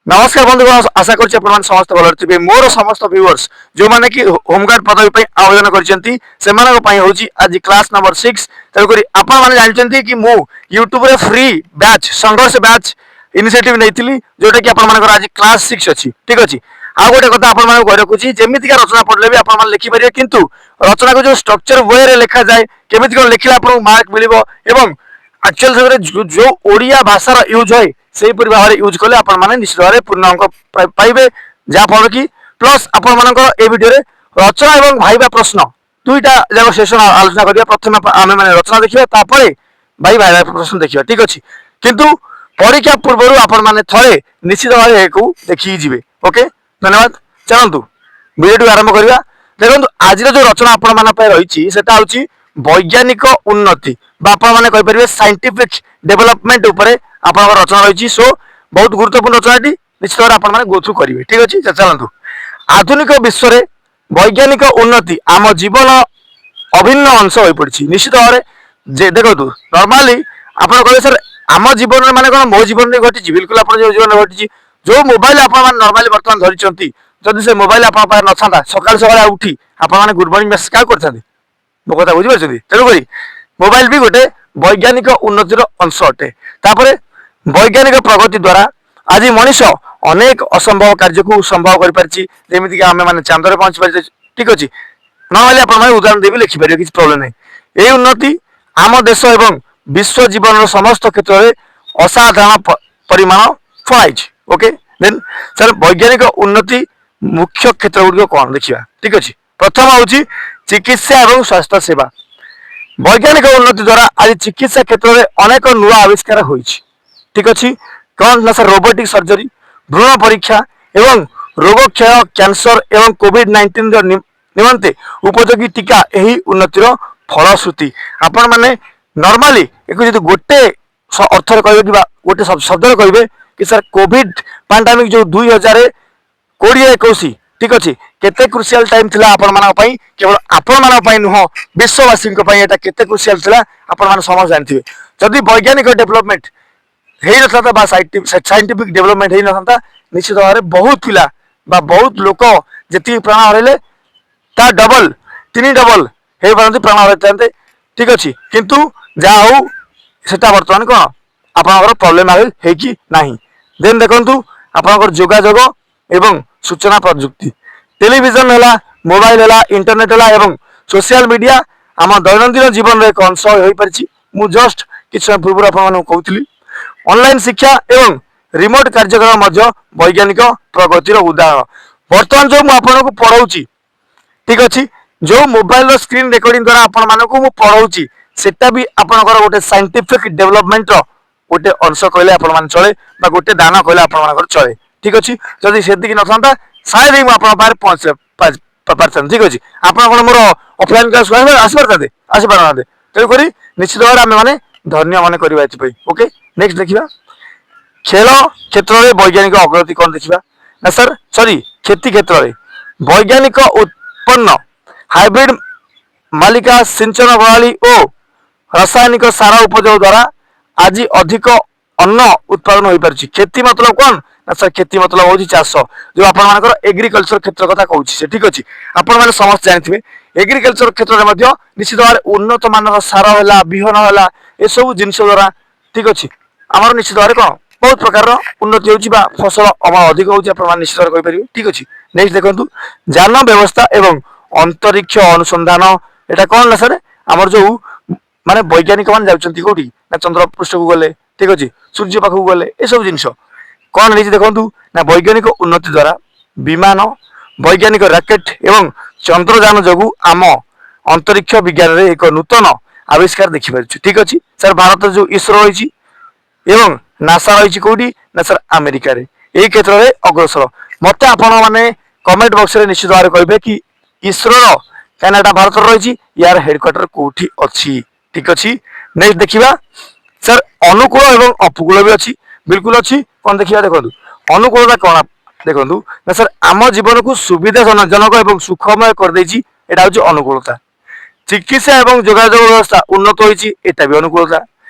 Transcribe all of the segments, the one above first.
नमस्कार बंधुगण आशा करछि अपन समस्त भल थे मोर समस्त व्यूअर्स जो माने कि होमगार्ड पदवी पे आवेदन करछंती सेमानक पई होची आज क्लास नंबर 6 तेल करी आपण माने जानछंती कि मु YouTube रे फ्री बैच संघर्ष बैच इनिशिएटिव नैथिली जोटा कि आपण मानकर आज क्लास 6 अछि ठीक अछि आ गोटे कथा आपण माने कहि रखुची जेमिति का रचना पढले भी आपण माने लिखि परिए किंतु रचना को जो स्ट्रक्चर वे रे लिखा जाय केमिति को लिखिला आपण मार्क मिलिबो एवं एक्चुअल से जो ओडिया भाषार यूज होय से भाव में यूज कले आपण माने निश्चित भाव पूर्ण अंक पाइबे जहाँ फल कि प्लस आपण मानकर ए वीडियो रे रचना एवं भाइबा प्रश्न दुईटा जाक सेशन आलोचना करिया प्रथम आमे माने रचना देखिबा तापरे भाइबा प्रश्न देखिबा ठीक अछि किंतु परीक्षा पूर्व आपण माने थरे निश्चित भाव एकु देखि जिवे ओके धन्यवाद चलंतु वीडियो आरंभ करिया देखंतु आज जो रचना आपण माने पय रहिछि सेटा होछि वैज्ञानिक उन्नति बापा माने कहि परिबे साइंटिफिक डेवलपमेंट ऊपर आपण रचना रही सो बहुत गुरुत्वपूर्ण रचनाटी निश्चित भाव आपण माने गो थ्रू करिवे ठीक अछि चलंतु आधुनिक विश्व रे वैज्ञानिक उन्नति आम जीवन अभिन्न अंश होई पड़छि निश्चित भाव जे देखंतु नॉर्मली आपण कहले सर आम जीवन माने कोन मो जीवन रे घटिछि बिल्कुल आपण जो जीवन घटिछि जो मोबाइल आपण माने नॉर्मली वर्तमान धरिचंती जदि से मोबाइल आपण पार नछंता सकाल सकाल उठी आपण माने गुड मॉर्निंग मेसेज का करथांती मो कथा बुझि परछथि तेनु करी मोबाइल भी गोटे वैज्ञानिक उन्नतिर अंश अटे तापरे वैज्ञानिक प्रगति द्वारा आज मनीष अनेक असंभव कार्य को संभव कर पारछि जेमिति कि आमे माने चांद रे पहुंच पारछि ठीक अछि नहले आपण माने उदाहरण देबी लिखि पारियो किछ प्रॉब्लम नै ए उन्नति आम देश एवं विश्व जीवन समस्त क्षेत्र में असाधारण परिमाण फलाइछि ओके देन सर वैज्ञानिक उन्नति मुख्य क्षेत्र गुडी कोन देखिबा ठीक अछि प्रथम होछि चिकित्सा एवं स्वास्थ्य सेवा वैज्ञानिक उन्नति द्वारा आज चिकित्सा क्षेत्र में अनेक नुआ आविष्कार होइछि ठीक अछि कौन ना सर रोबोटिक सर्जरी भ्रूण परीक्षा एवं रोग क्षय कैंसर एवं कोविड-19 निमंते उपयोगी टीका यही उन्नतिर फलश्रुति आपण माने नॉर्मली एक जदि गोटे अर्थ रे कहबे कि गोटे शब्द रे कहबे कि सर कोविड पैंडेमिक जो 2020-21 ठीक अछि केते क्रुशियल टाइम थिला आपण मानक पई केवल आपण मानक पई नुह विश्ववासी को पई एटा केते क्रुशियल थिला आपण मान समझ जानथिबे जदि वैज्ञानिक डेवलपमेंट हेई नथा बा साइंटिफिक डेवलपमेंट हेई नथा निश्चित भाव बहुत पिला बा बहुत लोक जति प्राण हरले ता डबल तीन डबल हे परंतु प्राण हरते ठीक अछि किंतु जा हो सेटा वर्तमान कोन आपनकर प्रॉब्लम आइल हे कि नाही देन देखंतु आपनकर जोगाजोग एवं सूचना प्रजुक्ति टेलीविजन हला मोबाइल हला इंटरनेट हला एवं सोशल मीडिया आम दैनंदिन जीवन रे एक अंश होई परछि मु जस्ट किछ पूर्व आपन कहउतली ऑनलाइन शिक्षा एवं रिमोट कार्यक्रम मध्य वैज्ञानिक प्रगतिर उदाहरण वर्तमान जो मु आपन को पढाउची ठीक अछि जो मोबाइल रो स्क्रीन रिकॉर्डिंग द्वारा आपण मानको मु पढाउची सेटा भी आपनकर गोटे साइंटिफिक डेवलपमेंट रो गोटे अंश कहले आपण मान चले बा गोटे दाना कहले आपण मानकर चले ठीक अछि जदि सेति कि नथांता शायद ही आपण बाहर पहुंच परछन ठीक अछि आपण कोन मोर ऑफलाइन क्लास आसी परताते तेल करी निश्चित भाव आमे माने धन्य माने करबा एति पई ओके नेक्स्ट देखिबा खेल क्षेत्र में वैज्ञानिक अग्रगति कौन देखिबा ना सर सॉरी खेती क्षेत्र में वैज्ञानिक उत्पन्न हाइब्रिड मालिका सिंचन प्रणाली और रासायनिक सार उपयोग द्वारा आज अधिक अन्न उत्पादन हो पारछि खेती मतलब कौन ना सर खेती मतलब होछि चाष जो आपण मानकर एग्रीकल्चर क्षेत्र कथा कहूछि से ठीक अछि आपण माने समस्त जानथिबे एग्रीकल्चर क्षेत्र में मध्य निश्चित भाव उन्नत मानर सार होला बिहन होला ए सब जिंस द्वारा ठीक अछि हमर निश्चित भाव कोन बहुत प्रकार उन्नति होछि बा फसल अभाव अधिक होछि आपण मान निश्चित कहि परिबे ठीक अछि नेक्स्ट देखंतु जान व्यवस्था एवं अंतरिक्ष अनुसंधान एटा कोन ना सर हमर जो माने वैज्ञानिक मान जाउचंती कोठी ना चंद्र पृष्ठ को गले ठीक अछि सूर्य पाखु गले ए सब जिंस कोन नै देखंतु ना वैज्ञानिक उन्नति द्वारा विमान वैज्ञानिक रॉकेट एवं चंद्रयान जगु आम अंतरिक्ष विज्ञान रे एक नूतन आविष्कार देखि परछु ठीक अछि सर भारत जो इसरो होइछि एवं नासा रही कोडी ना सर अमेरिका रे एई क्षेत्र रे अग्रसर मते आपण माने कमेंट बॉक्स रे निश्चित भाव कहबे कि इसरो रो कनाडा भारत रही यार हेडक्वार्टर कोठी अछि ठीक अछि नेक्स्ट देखिबा सर अनुकूल एवं अपुकूल भी अछि बिल्कुल अछि कोन देखिबा देखंतु अनुकूलता कोन देखंतु ना सर आम जीवन को सुविधाजनक एवं सुखमय कर देछि एटा होछि अनुकूलता चिकित्सा एवं जोगाजोग व्यवस्था उन्नत होइछि एटा भी अनुकूलता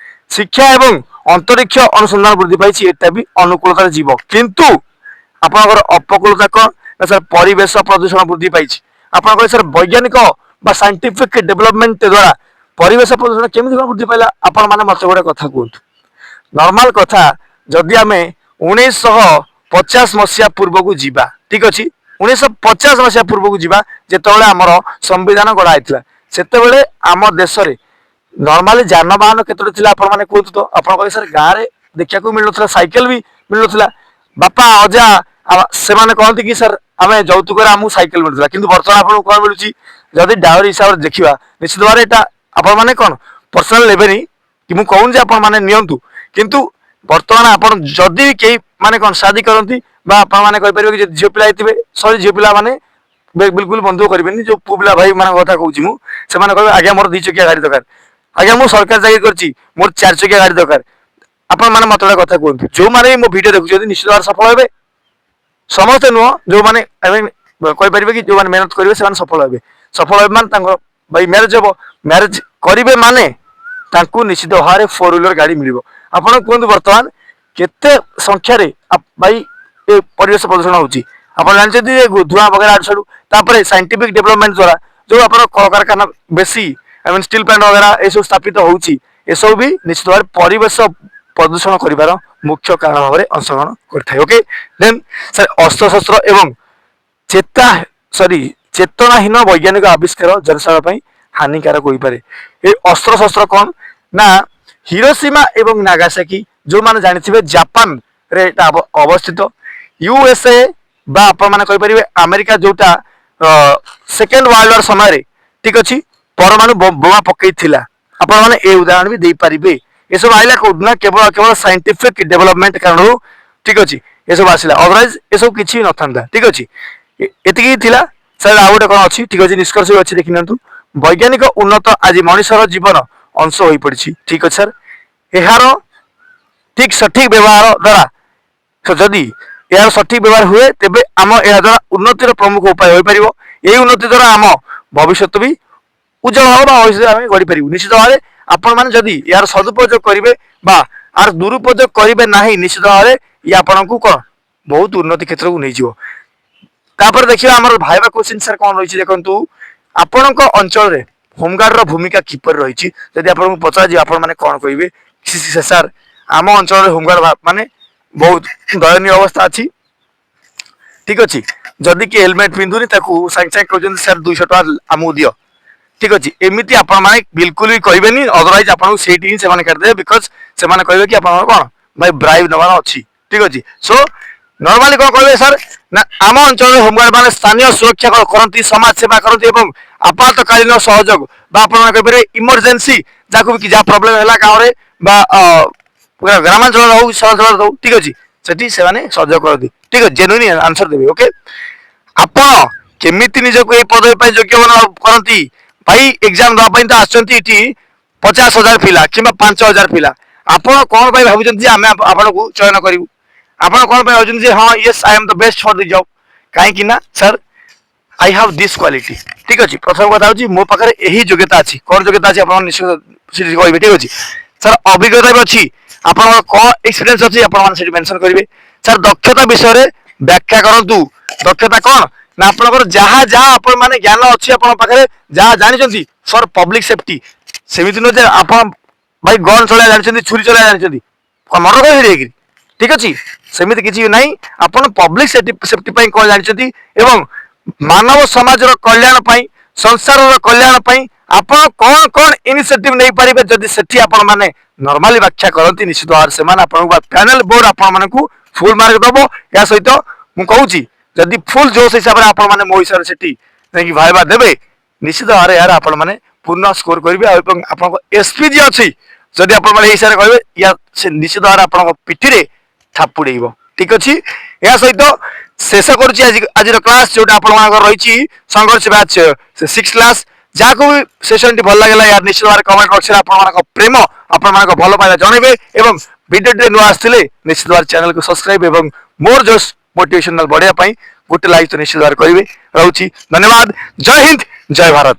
शिक्षा एवं अंतरिक्ष अनुसंधान वृद्धि पाई एटा भी अनुकूलता जीव किंतु ଆପଣଙ୍କର ଅପକୂଳତା କଣ ନା ସାର୍ ପରିବେଶ ପ୍ରଦୂଷଣ ବୃଦ୍ଧି ପାଇଛି। ଆପଣ କହିଲେ ସାର୍ ବୈଜ୍ଞାନିକ ବା ସାଇଣ୍ଟିଫିକ ଡେଭଲପମେଣ୍ଟ ଦ୍ୱାରା ପରିବେଶ ପ୍ରଦୂଷଣ କେମିତି କଣ ବୃଦ୍ଧି ପାଇଲା? ଆପଣ ମାନେ ମତେ ଗୋଟେ କଥା କୁହନ୍ତୁ। ନର୍ମାଲ କଥା, ଯଦି ଆମେ 1950 ପୂର୍ବକୁ ଯିବା, ଠିକ ଅଛି, 1950 ପୂର୍ବକୁ ଯିବା, ଯେତେବେଳେ ଆମର ସମ୍ବିଧାନ ଗଢ଼ା ହେଇଥିଲା, ସେତେବେଳେ ଆମ ଦେଶରେ ନର୍ମାଲି ଯାନବାହନ କେତୋଟି ଥିଲା ଆପଣ ମାନେ କୁହନ୍ତୁ ତ? ଆପଣ କହିଲେ ସାର୍ ଗାଁରେ ଦେଖିବାକୁ ମିଳୁନଥିଲା, ସାଇକେଲ ବି ମିଳୁନଥିଲା। ବାପା ଅଜା ସେମାନେ କହନ୍ତି କି ସାର୍ ଆମେ ଯୌତୁକରେ ଆମକୁ ସାଇକେଲ ମିଳୁଥିଲା, କିନ୍ତୁ ବର୍ତ୍ତମାନ ଆପଣଙ୍କୁ କଣ ମିଳୁଛି? ଯଦି ଡାଉରୀ ହିସାବରେ ଦେଖିବା, ନିଶ୍ଚିତ ଭାବରେ ଏଇଟା ଆପଣ ମାନେ କଣ ପର୍ସନାଲ ନେବେନି କି ମୁଁ କହୁନି ଯେ ଆପଣ ମାନେ ନିଅନ୍ତୁ, କିନ୍ତୁ ବର୍ତ୍ତମାନ ଆପଣ ଯଦି ବି କେହି ମାନେ କଣ ଶାଦି କରନ୍ତି ବା ଆପଣ ମାନେ କହିପାରିବେ କି ଯଦି ଝିଅ ପିଲା ହେଇଥିବେ, ସରି ଝିଅ ପିଲା ମାନେ ବିଲକୁଲ ବନ୍ଧୁକ କରିବେନି, ଯୋଉ ପୁଅ ପିଲା ଭାଇ ମାନଙ୍କ କଥା କହୁଛି ମୁଁ, ସେମାନେ କହିବେ ଆଜ୍ଞା ମୋର 2 ଚକିଆ ଗାଡି ଦରକାର, ଆଜ୍ଞା ମୁଁ ସରକାର ଚାକିରି କରିଛି ମୋର 4 ଚକିଆ ଗାଡି ଦରକାର। ଆପଣ ମାନେ ମତେ ଗୋଟେ କଥା କୁହନ୍ତୁ, ଯୋଉମାନେ ମୋ ଭିଡିଓ ଦେଖୁଛନ୍ତି ନିଶ୍ଚିତ ଭାବରେ ସଫଳ ହେବେ? ସମସ୍ତେ ନୁହଁ, ଯୋଉମାନେ କହିପାରିବେ କି ଯୋଉମାନେ ମେହନତ କରିବେ ସେମାନେ ସଫଳ ହେବେ। ସଫଳ ହେବେ ମାନେ ତାଙ୍କ ଭାଇ ମ୍ୟାରେଜ ହବ, ମ୍ୟାରେଜ କରିବେ ମାନେ ତାଙ୍କୁ ନିଶ୍ଚିତ ଭାବରେ 4 ହ୍ୱିଲର ଗାଡି ମିଳିବ। ଆପଣ କୁହନ୍ତୁ ବର୍ତ୍ତମାନ କେତେ ସଂଖ୍ୟାରେ ଭାଇ ଏ ପରିବେଶ ପ୍ରଦୂଷଣ ହଉଛି? ଆପଣ ଜାଣିଛନ୍ତି ଯେ ଧୂଆଁ ବଗେରା ଆଡୁ ସାଡୁ, ତାପରେ ସାଇଣ୍ଟିଫିକ ଡେଭଲପମେଣ୍ଟ ଦ୍ୱାରା ଯୋଉ ଆପଣ କଳକାରଖାନା ବେଶୀ ଷ୍ଟିଲ ପ୍ଲାଣ୍ଟ ବଗେରା ଏସବୁ ସ୍ଥାପିତ ହଉଛି, ଏସବୁ ବି ନିଶ୍ଚିତ ଭାବରେ ପରିବେଶ ପ୍ରଦୂଷଣ କରିବାର ମୁଖ୍ୟ କାରଣ ଭାବରେ ଅଂଶଗ୍ରହଣ କରିଥାଏ। ଓକେ, ଦେନ୍ ସାର୍ ଅସ୍ତ୍ରଶସ୍ତ୍ର ଏବଂ ଚେତା ସରି ଚେତନାହୀନ ବୈଜ୍ଞାନିକ ଆବିଷ୍କାର ଜନସାଧାରଣ ପାଇଁ ହାନିକାରକ ହୋଇପାରେ। ଏ ଅସ୍ତ୍ରଶସ୍ତ୍ର କଣ ନା ହିରୋସୀମା ଏବଂ ନାଗାସାକି, ଯୋଉମାନେ ଜାଣିଥିବେ ଜାପାନରେ ଏଟା ଅବସ୍ଥିତ। ୟୁଏସଏ ବା ଆପଣ ମାନେ କହିପାରିବେ ଆମେରିକା, ଯୋଉଟା ସେକେଣ୍ଡ ୱାର୍ଲଡ ୱାର ସମୟରେ ଠିକ ଅଛି ପରମାଣୁ ବୋମା ପକେଇଥିଲା। ଆପଣ ମାନେ ଏ ଉଦାହରଣ ବି ଦେଇପାରିବେ। ଏସବୁ ଆଇଲା କୋଉଠୁ ନା କେବଳ କେବଳ ସାଇଣ୍ଟିଫିକ ଡେଭଲପମେଣ୍ଟ କାରଣରୁ, ଠିକ ଅଛି, ଏସବୁ ଆସିଲା, ଅଦରୱାଇଜ ଏସବୁ କିଛି ନଥାନ୍ତା। ଠିକ ଅଛି, ଏତିକି ଥିଲା ସାର୍। ଆଉ ଗୋଟେ କଣ ଅଛି, ଠିକ ଅଛି, ନିଷ୍କର୍ଷ ବି ଅଛି, ଦେଖି ନିଅନ୍ତୁ। ବୈଜ୍ଞାନିକ ଉନ୍ନତ ଆଜି ମଣିଷର ଜୀବନ ଅଂଶ ହୋଇପଡିଛି। ଠିକ ଅଛି ସାର୍, ଏହାର ଠିକ ସଠିକ ବ୍ୟବହାର ଦ୍ୱାରା ଯଦି ଏହାର ସଠିକ ବ୍ୟବହାର ହୁଏ, ତେବେ ଆମ ଏହା ଦ୍ୱାରା ଉନ୍ନତିର ପ୍ରମୁଖ ଉପାୟ ହୋଇପାରିବ। ଏହି ଉନ୍ନତି ଦ୍ୱାରା ଆମ ଭବିଷ୍ୟତ ବି ଉଜ୍ଜଳ ହବ ବା ଭବିଷ୍ୟତ ଆମେ ଗଢିପାରିବୁ। ନିଶ୍ଚିତ ଭାବରେ ଆପଣ ମାନେ ଯଦି ଏହାର ସଦୁପଯୋଗ କରିବେ ବା ଆର ଦୁରୁପଯୋଗ କରିବେ ନାହିଁ, ନିଶ୍ଚିତ ଭାବରେ ଇଏ ଆପଣଙ୍କୁ କଣ ବହୁତ ଉନ୍ନତି କ୍ଷେତ୍ରକୁ ନେଇଯିବ। ତାପରେ ଦେଖିବା ଆମର ଭାଇବା କୋଶ୍ଚିନ୍ ସାର୍ କଣ ରହିଛି, ଦେଖନ୍ତୁ ଆପଣଙ୍କ ଅଞ୍ଚଳରେ ହୋମଗାର୍ଡର ଭୂମିକା କିପରି ରହିଛି? ଯଦି ଆପଣଙ୍କୁ ପଚରାଯିବ ଆପଣ ମାନେ କଣ କହିବେ? ସାର୍ ଆମ ଅଞ୍ଚଳରେ ହୋମଗାର୍ଡ ମାନେ ବହୁତ ଦୟନୀୟ ଅବସ୍ଥା ଅଛି। ଠିକ ଅଛି, ଯଦି କି ହେଲମେଟ ପିନ୍ଧୁନି ତାକୁ ସାଙ୍ଗେ ସାଙ୍ଗେ କହୁଛନ୍ତି ସାର୍ 200 ଟଙ୍କା ଆମକୁ ଦିଅ। ଠିକ ଅଛି, ଏମିତି ଆପଣ ମାନେ ବିଲକୁଲ ବି କହିବେନି, ଅଦରୱାଇଜ ଆପଣଙ୍କୁ ସେଇଠି ହିଁ ସେମାନେ କାଟିଦେବେ। ବିକଜ ସେମାନେ କହିବେ କି ଆପଣଙ୍କର କଣ ଭାଇ ବ୍ରାଇବ ନେବାର ଅଛି। ଠିକ ଅଛି, ସୋ ନର୍ମାଲି କଣ କହିବେ ସାର୍ ନା ଆମ ଅଞ୍ଚଳରେ ହୋମଗାର୍ଡ ମାନେ ସ୍ଥାନୀୟ ସୁରକ୍ଷା କରନ୍ତି, ସମାଜ ସେବା କରନ୍ତି ଏବଂ ଆପାତକାଳୀନ ସହଯୋଗ ବା ଆପଣ କହିପାରିବେ ଇମର୍ଜେନ୍ସି, ଯାହାକୁ ଯାହା ପ୍ରୋବ୍ଲେମ ହେଲା ଗାଁରେ ବା ଗ୍ରାମାଞ୍ଚଳରେ ହଉ ସହରାଞ୍ଚଳରେ ହଉ, ଠିକ ଅଛି, ସେଠି ସେମାନେ ସହଯୋଗ କରନ୍ତି। ଠିକ ଅଛି, ଜେନୁଇନ ଆନ୍ସର ଦେବେ। ଓକେ, ଆପଣ କେମିତି ନିଜକୁ ଏହି ପଦବୀ ପାଇଁ ଯୋଗ୍ୟ ମନେ କରନ୍ତି? ଭାଇ ଏକ୍ସାମ ଦେବା ପାଇଁ ତ ଆସୁଛନ୍ତି ଏଠି 50,000 ପିଲା କିମ୍ବା 5,000 ପିଲା। ଆପଣ କଣ ପାଇଁ ଭାବୁଛନ୍ତି ଯେ ଆମେ ଆପଣଙ୍କୁ ଚୟନ କରିବୁ? ଆପଣ କଣ ପାଇଁ ଭାବୁଛନ୍ତି ଯେ ହଁ Yes I M the best for the job? କାହିଁକି ନା sir I have this quality. ଠିକ ଅଛି, ପ୍ରଥମ କଥା ହଉଛି ମୋ ପାଖରେ ଏହି ଯୋଗ୍ୟତା ଅଛି। କଣ ଯୋଗ୍ୟତା ଅଛି ଆପଣ ନିଶ୍ଚିତ କହିବେ? ଠିକ ଅଛି ସାର୍, ଅଭିଜ୍ଞତା ବି ଅଛି। ଆପଣଙ୍କର କଣ ଏକ୍ସପିରିଏନ୍ସ ଅଛି ଆପଣ ମାନେ ସେଠି ମେନସନ କରିବେ। ସାର୍ ଦକ୍ଷତା ବିଷୟରେ ବ୍ୟାଖ୍ୟା କରନ୍ତୁ। ଦକ୍ଷତା କଣ ନା ଆପଣଙ୍କର ଯାହା ଯାହା ଆପଣ ମାନେ ଜ୍ଞାନ ଅଛି ଆପଣଙ୍କ ପାଖରେ, ଯାହା ଜାଣିଛନ୍ତି ଫର ପବ୍ଲିକ ସେଫ୍ଟି। ସେମିତି ନୁହେଁ ଯେ ଆପଣ ଭାଇ ଗନ୍ ଚଳେଇବା ଜାଣିଛନ୍ତି, ଛୁରୀ ଚଳେଇବା ଜାଣିଛନ୍ତି, କଣ ମର୍ଡର କରିବେ କି? ଠିକ ଅଛି, ସେମିତି କିଛି ନାହିଁ। ଆପଣ ପବ୍ଲିକ ସେଫ୍ଟି ପାଇଁ କଣ ଜାଣିଛନ୍ତି ଏବଂ ମାନବ ସମାଜର କଲ୍ୟାଣ ପାଇଁ, ସଂସାରର କଲ୍ୟାଣ ପାଇଁ ଆପଣ କଣ କଣ ଇନିସିଏଟିଭ ନେଇପାରିବେ? ଯଦି ସେଠି ଆପଣ ମାନେ ନର୍ମାଲି ବ୍ୟାଖ୍ୟା କରନ୍ତି, ନିଶ୍ଚିତ ଭାବରେ ସେମାନେ ଆପଣଙ୍କୁ ପ୍ୟାନେଲ ବୋର୍ଡ ଆପଣ ମାନଙ୍କୁ ଫୁଲ ମାର୍କ ଦବ। ଏହା ସହିତ ମୁଁ କହୁଛି ଯଦି ଫୁଲ ଜୋଶ ହିସାବରେ ଆପଣ ମାନେ ମୋ ହିସାବରେ ସେଠି ଯାଇକି ଭାଇବା ଦେବେ, ନିଶ୍ଚିତ ଭାବରେ ଏହାର ଆପଣ ମାନେ ପୂର୍ଣ୍ଣ ସ୍କୋର କରିବେ। ଆଉ ଏବଂ ଆପଣଙ୍କ ଏସପିଜି ଅଛି, ଯଦି ଆପଣ ମାନେ ଏହି ହିସାବରେ କହିବେ, ସେ ନିଶ୍ଚିତ ଭାବରେ ଆପଣଙ୍କ ପିଠିରେ ଥାପୁଡେଇବ। ଠିକ ଅଛି, ଏହା ସହିତ ଶେଷ କରୁଛି ଆଜିର କ୍ଲାସ, ଯୋଉଟା ଆପଣମାନଙ୍କର ରହିଛି ସଂଘର୍ଷ ବ୍ୟାଚ୍ 6 କ୍ଲାସ। ଯାହାକୁ ବି ସେସନଟି ଭଲ ଲାଗିଲା ୟାର ନିଶ୍ଚିତ ଭାବରେ କମେଣ୍ଟ ବକ୍ସରେ ଆପଣମାନଙ୍କ ପ୍ରେମ, ଆପଣମାନଙ୍କ ଭଲ ପାଇବା ଜଣେଇବେ ଏବଂ ଭିଡ଼ିଓଟି ନୂଆ ଆସିଥିଲେ ନିଶ୍ଚିତ ଭାବରେ ଚ୍ୟାନେଲକୁ ସବସ୍କ୍ରାଇବ ଏବଂ ମୋର ଜୋସ୍ ମୋଟିଭେସନାଲ ବଢିବା ପାଇଁ ଗୋଟେ ଲାଇକ୍ ତ ନିଶ୍ଚିତ ଭାବରେ କରିବେ। ରହୁଛି, ଧନ୍ୟବାଦ, ଜୟ ହିନ୍ଦ, ଜୟ ଭାରତ।